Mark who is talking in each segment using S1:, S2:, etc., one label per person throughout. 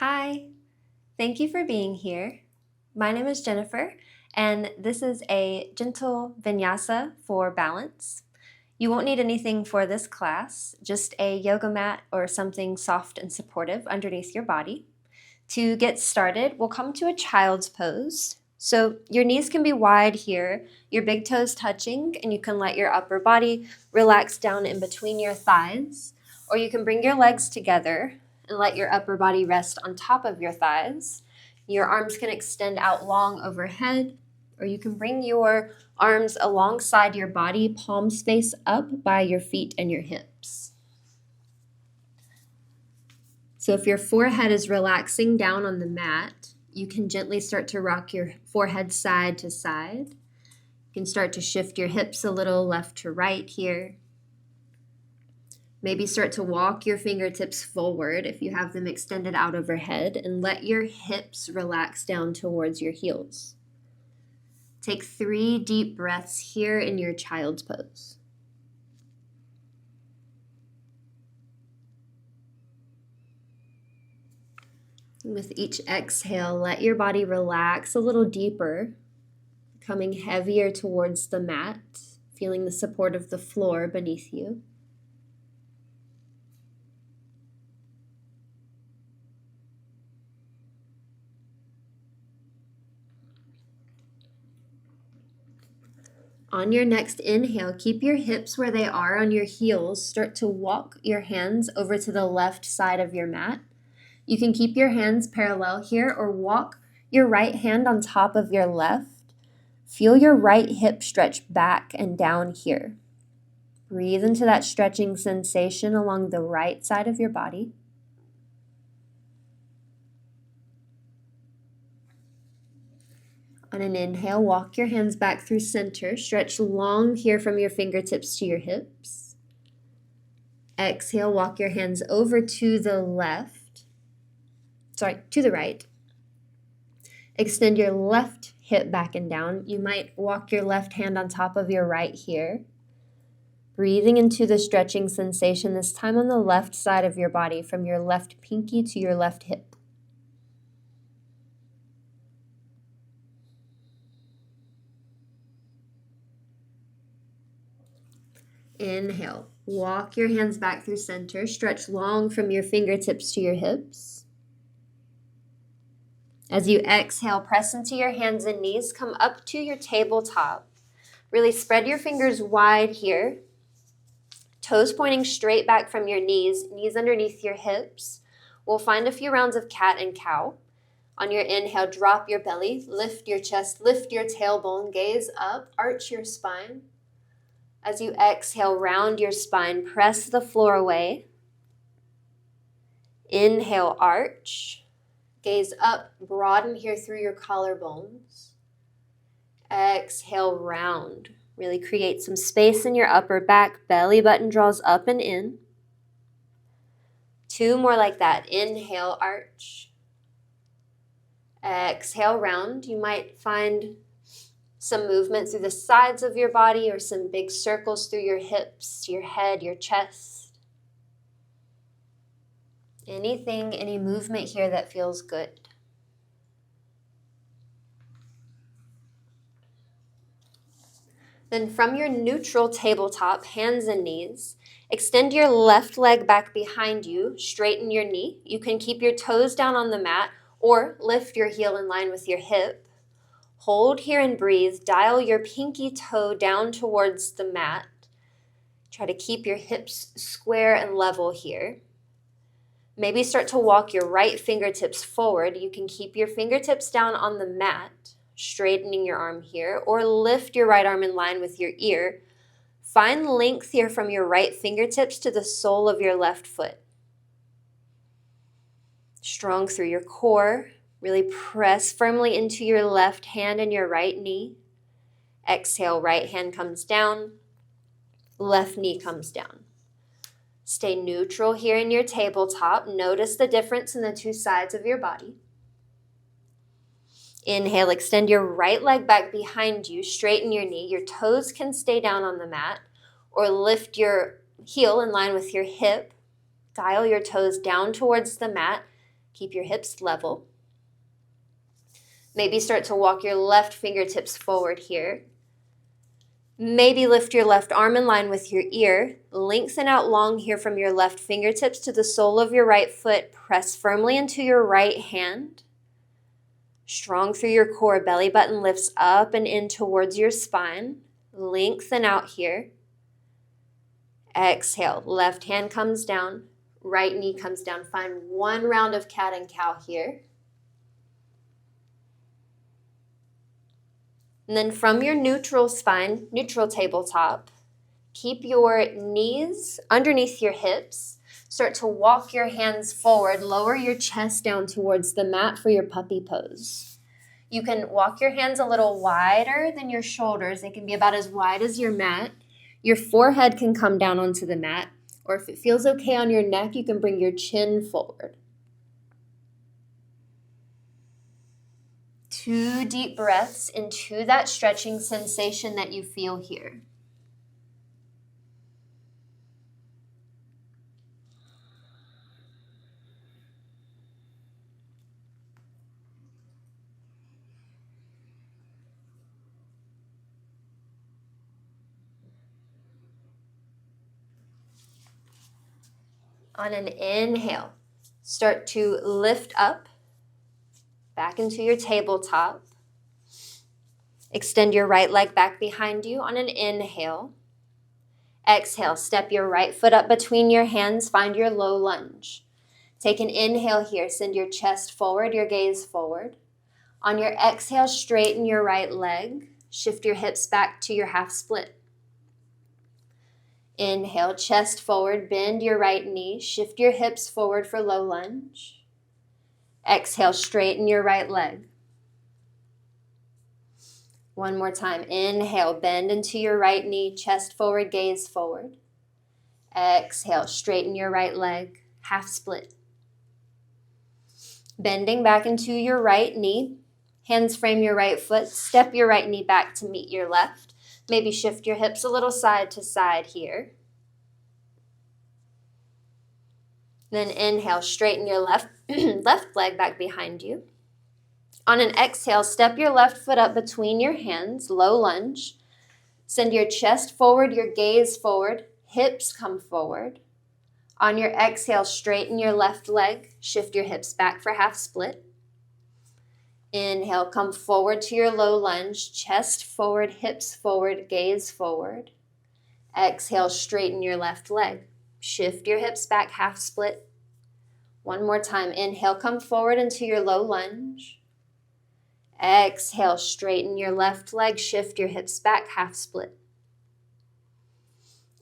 S1: Hi, thank you for being here. My name is Jennifer, and this is a gentle vinyasa for balance. You won't need anything for this class, just a yoga mat or something soft and supportive underneath your body. To get started, we'll come to a child's pose. So your knees can be wide here, your big toes touching, and you can let your upper body relax down in between your thighs, or you can bring your legs together and let your upper body rest on top of your thighs. Your arms can extend out long overhead, or you can bring your arms alongside your body, palms face up by your feet and your hips. So if your forehead is relaxing down on the mat, you can gently start to rock your forehead side to side. You can start to shift your hips a little left to right here. Maybe start to walk your fingertips forward if you have them extended out overhead, and let your hips relax down towards your heels. Take 3 deep breaths here in your child's pose. With each exhale, let your body relax a little deeper, coming heavier towards the mat, feeling the support of the floor beneath you. On your next inhale, keep your hips where they are on your heels. Start to walk your hands over to the left side of your mat. You can keep your hands parallel here or walk your right hand on top of your left. Feel your right hip stretch back and down here. Breathe into that stretching sensation along the right side of your body. On an inhale, walk your hands back through center. Stretch long here from your fingertips to your hips. Exhale, walk your hands over to the right. Extend your left hip back and down. You might walk your left hand on top of your right here. Breathing into the stretching sensation, this time on the left side of your body, from your left pinky to your left hip. Inhale, walk your hands back through center. Stretch long from your fingertips to your hips. As you exhale, press into your hands and knees. Come up to your tabletop. Really spread your fingers wide here. Toes pointing straight back from your knees underneath your hips. We'll find a few rounds of cat and cow. On your inhale, drop your belly, lift your chest, lift your tailbone, gaze up, arch your spine. As you exhale, round your spine, press the floor away. Inhale, arch. Gaze up, broaden here through your collarbones. Exhale, round. Really create some space in your upper back. Belly button draws up and in. 2 more like that. Inhale, arch. Exhale, round. You might find some movement through the sides of your body or some big circles through your hips, your head, your chest. Any movement here that feels good. Then from your neutral tabletop, hands and knees, extend your left leg back behind you, straighten your knee. You can keep your toes down on the mat or lift your heel in line with your hip. Hold here and breathe. Dial your pinky toe down towards the mat. Try to keep your hips square and level here. Maybe start to walk your right fingertips forward. You can keep your fingertips down on the mat, straightening your arm here, or lift your right arm in line with your ear. Find length here from your right fingertips to the sole of your left foot. Strong through your core. Really press firmly into your left hand and your right knee. Exhale, right hand comes down. Left knee comes down. Stay neutral here in your tabletop. Notice the difference in the 2 sides of your body. Inhale, extend your right leg back behind you. Straighten your knee. Your toes can stay down on the mat, or lift your heel in line with your hip. Dial your toes down towards the mat. Keep your hips level. Maybe start to walk your left fingertips forward here. Maybe lift your left arm in line with your ear. Lengthen out long here from your left fingertips to the sole of your right foot. Press firmly into your right hand. Strong through your core. Belly button lifts up and in towards your spine. Lengthen out here. Exhale. Left hand comes down. Right knee comes down. Find one round of cat and cow here. And then from your neutral spine, neutral tabletop, keep your knees underneath your hips. Start to walk your hands forward. Lower your chest down towards the mat for your puppy pose. You can walk your hands a little wider than your shoulders. They can be about as wide as your mat. Your forehead can come down onto the mat. Or if it feels okay on your neck, you can bring your chin forward. 2 deep breaths into that stretching sensation that you feel here. On an inhale, start to lift up, back into your tabletop. Extend your right leg back behind you on an inhale. Exhale, step your right foot up between your hands, find your low lunge. Take an inhale here, send your chest forward, your gaze forward. On your exhale, straighten your right leg, shift your hips back to your half split. Inhale, chest forward, bend your right knee, shift your hips forward for low lunge. Exhale, straighten your right leg. One more time. Inhale, bend into your right knee, chest forward, gaze forward. Exhale, straighten your right leg, half split. Bending back into your right knee, hands frame your right foot, step your right knee back to meet your left. Maybe shift your hips a little side to side here. Then inhale, straighten your left leg back behind you. On an exhale, step your left foot up between your hands, low lunge. Send your chest forward, your gaze forward, hips come forward. On your exhale, straighten your left leg, shift your hips back for half split. Inhale, come forward to your low lunge, chest forward, hips forward, gaze forward. Exhale, straighten your left leg. Shift your hips back, half split. One more time. Inhale, come forward into your low lunge. Exhale, straighten your left leg, shift your hips back, half split.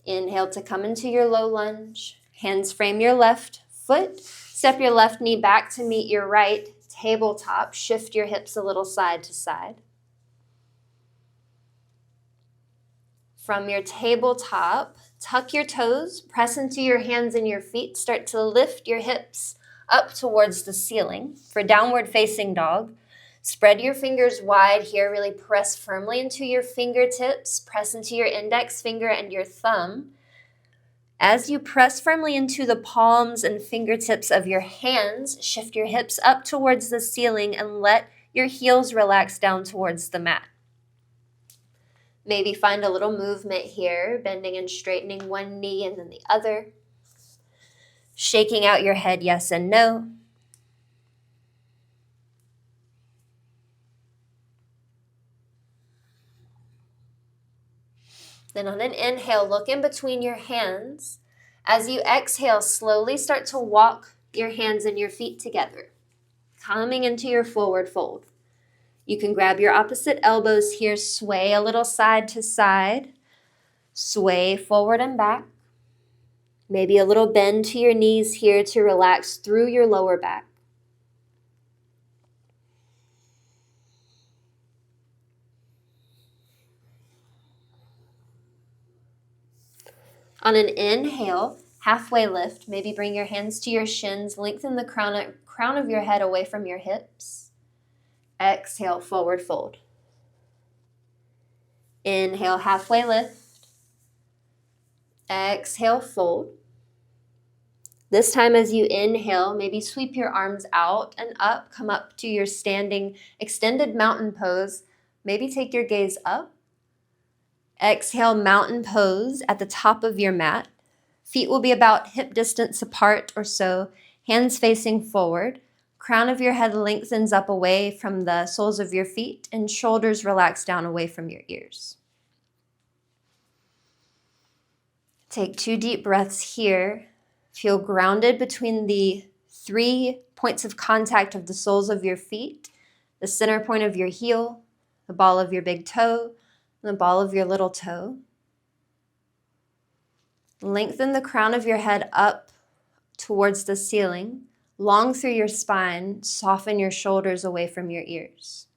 S1: Inhale to come into your low lunge. Hands frame your left foot. Step your left knee back to meet your right. Tabletop, shift your hips a little side to side. From your tabletop, tuck your toes, press into your hands and your feet. Start to lift your hips up towards the ceiling for downward facing dog. Spread your fingers wide here. Really press firmly into your fingertips. Press into your index finger and your thumb. As you press firmly into the palms and fingertips of your hands, shift your hips up towards the ceiling and let your heels relax down towards the mat. Maybe find a little movement here, bending and straightening one knee and then the other. Shaking out your head yes and no. Then on an inhale, look in between your hands. As you exhale, slowly start to walk your hands and your feet together, coming into your forward fold. You can grab your opposite elbows here, sway a little side to side, sway forward and back. Maybe a little bend to your knees here to relax through your lower back. On an inhale, halfway lift, maybe bring your hands to your shins, lengthen the crown of your head away from your hips. Exhale, forward fold. Inhale, halfway lift. Exhale, fold. This time as you inhale, maybe sweep your arms out and up, come up to your standing extended mountain pose. Maybe take your gaze up. Exhale, mountain pose at the top of your mat. Feet will be about hip distance apart or so, hands facing forward. Crown of your head lengthens up away from the soles of your feet and shoulders relax down away from your ears. Take 2 deep breaths here. Feel grounded between the 3 points of contact of the soles of your feet, the center point of your heel, the ball of your big toe, and the ball of your little toe. Lengthen the crown of your head up towards the ceiling, long through your spine, soften your shoulders away from your ears.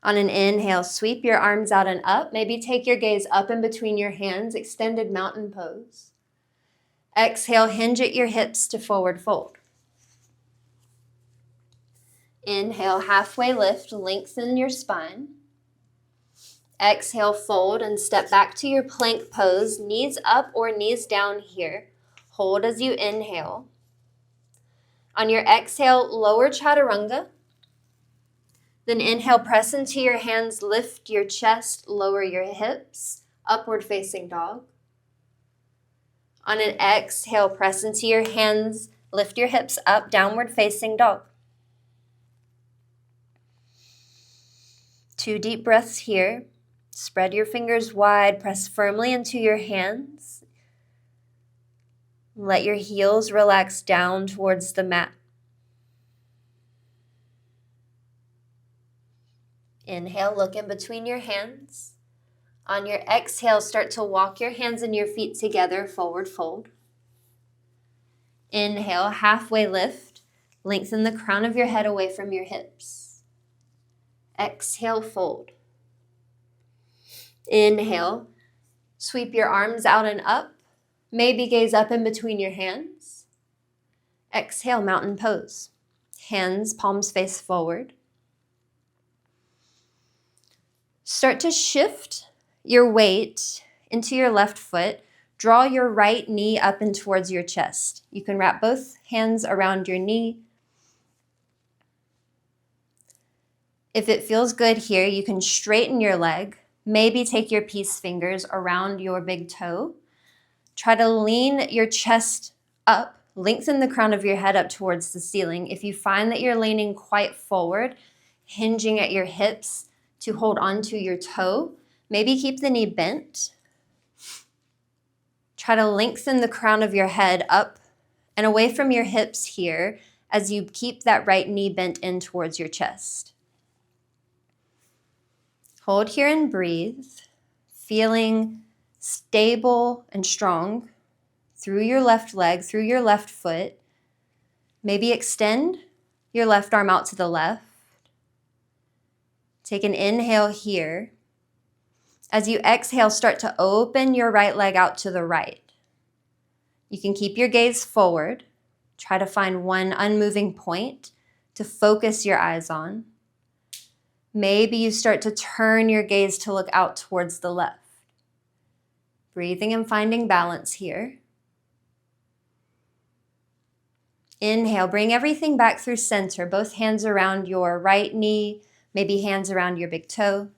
S1: On an inhale, sweep your arms out and up. Maybe take your gaze up in between your hands, extended mountain pose. Exhale, hinge at your hips to forward fold. Inhale, halfway lift, lengthen your spine. Exhale, fold and step back to your plank pose, knees up or knees down here. Hold as you inhale. On your exhale, lower chaturanga. Then inhale, press into your hands, lift your chest, lower your hips, upward facing dog. On an exhale, press into your hands, lift your hips up, downward facing dog. 2 deep breaths here. Spread your fingers wide, press firmly into your hands. Let your heels relax down towards the mat. Inhale, look in between your hands. On your exhale, start to walk your hands and your feet together, forward fold. Inhale, halfway lift. Lengthen the crown of your head away from your hips. Exhale, fold. Inhale, sweep your arms out and up. Maybe gaze up in between your hands. Exhale, mountain pose. Hands, palms face forward. Start to shift your weight into your left foot. Draw your right knee up and towards your chest. You can wrap both hands around your knee. If it feels good here, you can straighten your leg. Maybe take your peace fingers around your big toe. Try to lean your chest up. Lengthen the crown of your head up towards the ceiling. If you find that you're leaning quite forward, hinging at your hips to hold onto your toe, maybe keep the knee bent. Try to lengthen the crown of your head up and away from your hips here as you keep that right knee bent in towards your chest. Hold here and breathe, feeling stable and strong through your left leg, through your left foot. Maybe extend your left arm out to the left. Take an inhale here. As you exhale, start to open your right leg out to the right. You can keep your gaze forward. Try to find one unmoving point to focus your eyes on. Maybe you start to turn your gaze to look out towards the left. Breathing and finding balance here. Inhale, bring everything back through center, both hands around your right knee, maybe hands around your big toe.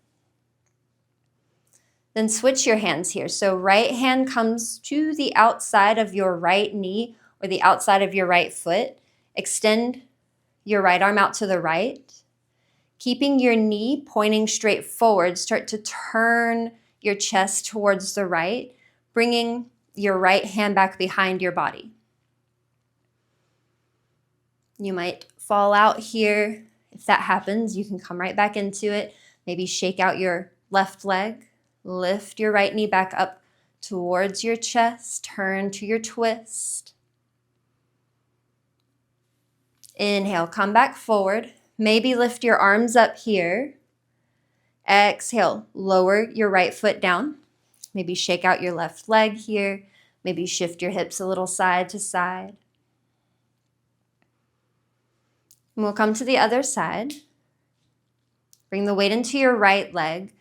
S1: Then switch your hands here. So right hand comes to the outside of your right knee or the outside of your right foot. Extend your right arm out to the right. Keeping your knee pointing straight forward, start to turn your chest towards the right, bringing your right hand back behind your body. You might fall out here. If that happens, you can come right back into it. Maybe shake out your left leg. Lift your right knee back up towards your chest. Turn to your twist. Inhale, come back forward. Maybe lift your arms up here. Exhale, lower your right foot down. Maybe shake out your left leg here. Maybe shift your hips a little side to side. And we'll come to the other side. Bring the weight into your right leg.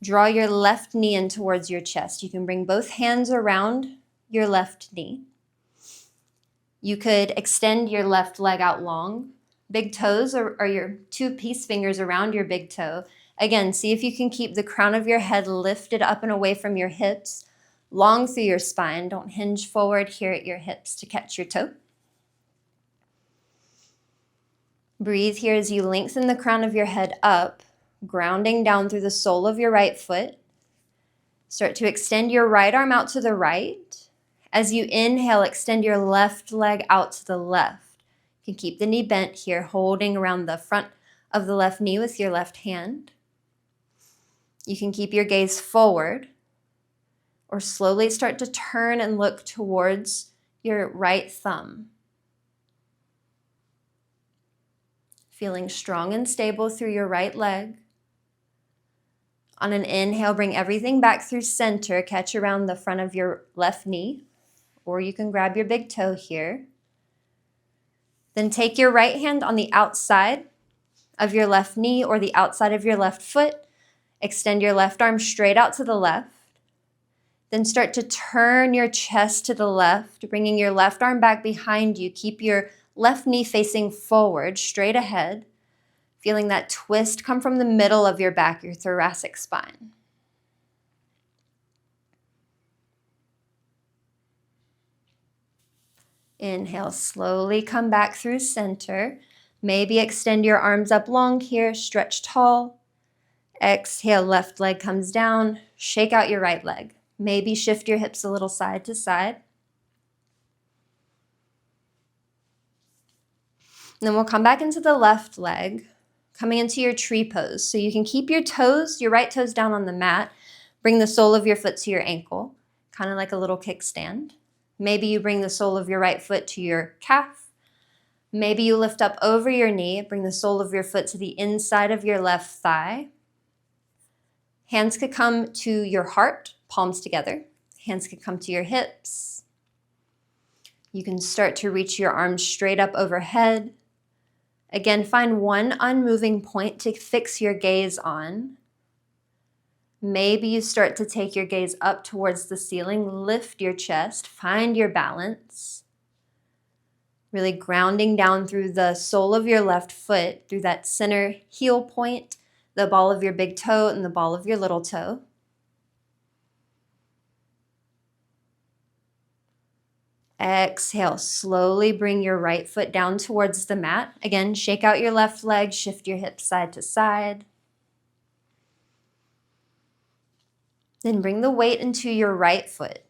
S1: Draw your left knee in towards your chest. You can bring both hands around your left knee. You could extend your left leg out long. Big toes or your two peace fingers around your big toe. Again, see if you can keep the crown of your head lifted up and away from your hips, long through your spine. Don't hinge forward here at your hips to catch your toe. Breathe here as you lengthen the crown of your head up, grounding down through the sole of your right foot. Start to extend your right arm out to the right. As you inhale, extend your left leg out to the left. You can keep the knee bent here, holding around the front of the left knee with your left hand. You can keep your gaze forward or slowly start to turn and look towards your right thumb. Feeling strong and stable through your right leg. On an inhale, bring everything back through center. Catch around the front of your left knee, or you can grab your big toe here. Then take your right hand on the outside of your left knee or the outside of your left foot. Extend your left arm straight out to the left. Then start to turn your chest to the left, bringing your left arm back behind you. Keep your left knee facing forward, straight ahead. Feeling that twist come from the middle of your back, your thoracic spine. Inhale, slowly come back through center. Maybe extend your arms up long here, stretch tall. Exhale, left leg comes down. Shake out your right leg. Maybe shift your hips a little side to side. And then we'll come back into the left leg, coming into your tree pose. So you can keep your toes, your right toes down on the mat. Bring the sole of your foot to your ankle, kind of like a little kickstand. Maybe you bring the sole of your right foot to your calf. Maybe you lift up over your knee, bring the sole of your foot to the inside of your left thigh. Hands could come to your heart, palms together. Hands could come to your hips. You can start to reach your arms straight up overhead. Again, find one unmoving point to fix your gaze on. Maybe you start to take your gaze up towards the ceiling, lift your chest, find your balance. Really grounding down through the sole of your left foot, through that center heel point, the ball of your big toe and the ball of your little toe. Exhale, slowly bring your right foot down towards the mat. Again, shake out your left leg, shift your hips side to side. Then bring the weight into your right foot.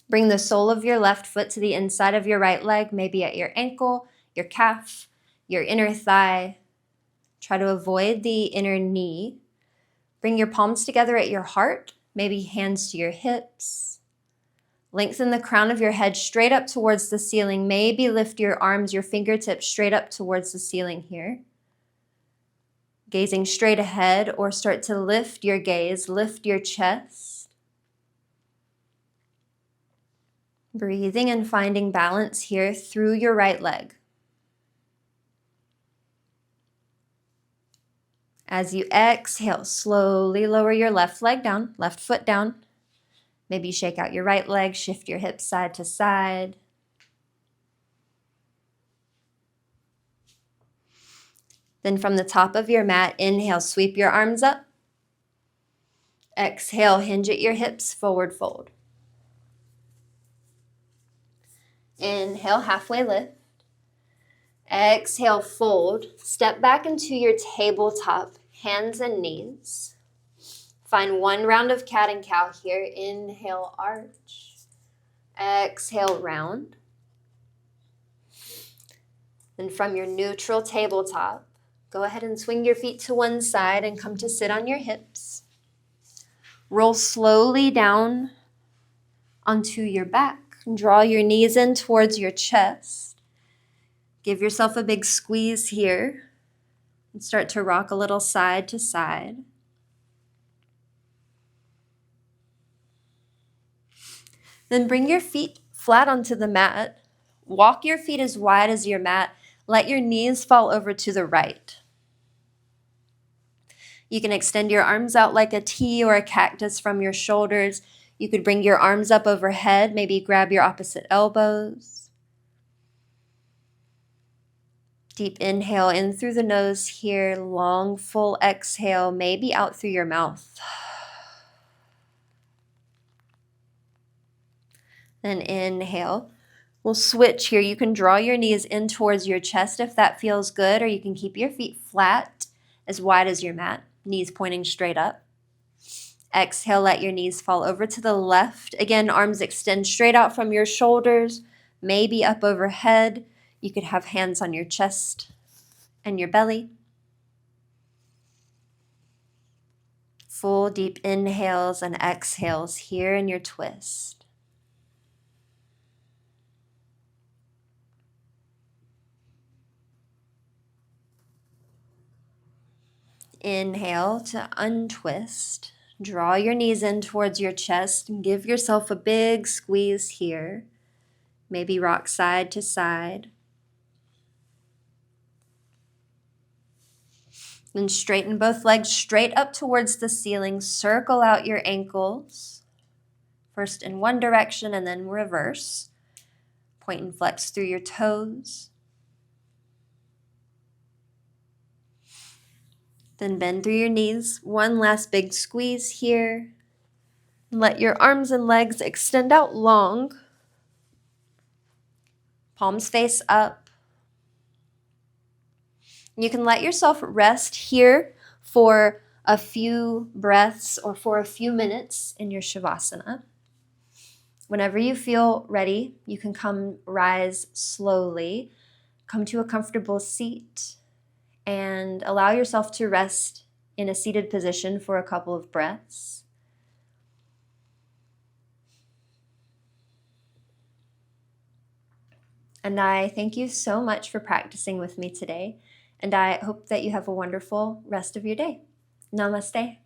S1: Bring the sole of your left foot to the inside of your right leg, maybe at your ankle, your calf, your inner thigh. Try to avoid the inner knee. Bring your palms together at your heart, maybe hands to your hips. Lengthen the crown of your head straight up towards the ceiling. Maybe lift your arms, your fingertips straight up towards the ceiling here. Gazing straight ahead, or start to lift your gaze, lift your chest. Breathing and finding balance here through your right leg. As you exhale, slowly lower your left leg down, left foot down. Maybe shake out your right leg, shift your hips side to side. Then from the top of your mat, inhale, sweep your arms up. Exhale, hinge at your hips, forward fold. Inhale, halfway lift. Exhale, fold. Step back into your tabletop, hands and knees. Find one round of cat and cow here. Inhale, arch. Exhale, round. Then from your neutral tabletop, go ahead and swing your feet to one side and come to sit on your hips. Roll slowly down onto your back. Draw your knees in towards your chest. Give yourself a big squeeze here and start to rock a little side to side. Then bring your feet flat onto the mat. Walk your feet as wide as your mat. Let your knees fall over to the right. You can extend your arms out like a T or a cactus from your shoulders. You could bring your arms up overhead, maybe grab your opposite elbows. Deep inhale in through the nose here, long full exhale, maybe out through your mouth. Then inhale. We'll switch here. You can draw your knees in towards your chest if that feels good, or you can keep your feet flat, as wide as your mat, knees pointing straight up. Exhale, let your knees fall over to the left. Again, arms extend straight out from your shoulders, maybe up overhead. You could have hands on your chest and your belly. Full deep inhales and exhales here in your twist. Inhale to untwist. Draw your knees in towards your chest and give yourself a big squeeze here. Maybe rock side to side. Then straighten both legs straight up towards the ceiling. Circle out your ankles. First in one direction and then reverse. Point and flex through your toes. Then bend through your knees. One last big squeeze here. Let your arms and legs extend out long. Palms face up. You can let yourself rest here for a few breaths or for a few minutes in your Shavasana. Whenever you feel ready, you can rise slowly, come to a comfortable seat, and allow yourself to rest in a seated position for a couple of breaths. And I thank you so much for practicing with me today, and I hope that you have a wonderful rest of your day. Namaste.